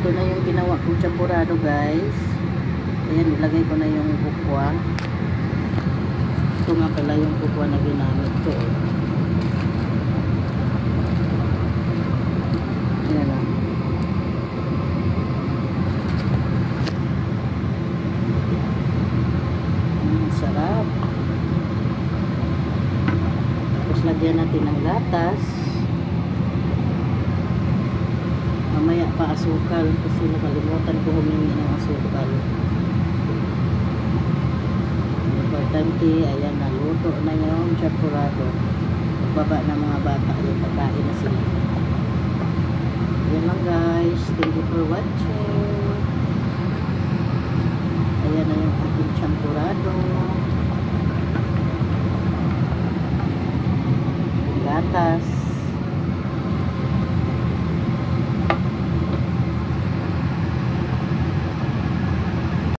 ito na yung ginawa kong champurado, guys. Ayan, ilagay ko na yung bukwa. Ito nga pala yung bukwa na ginamit ko. Ayan lang. Sarap. Tapos lagyan natin ng gatas. Mamaya pa asukal kasi nakalimutan ko humingi ng asukal. Importante, ayan, naluto na yung champurado. Pagbaba ng mga bata, yung pagkain na sila. Ayan lang, guys. Thank you for watching. Ayan na yung ating champurado. Gatas.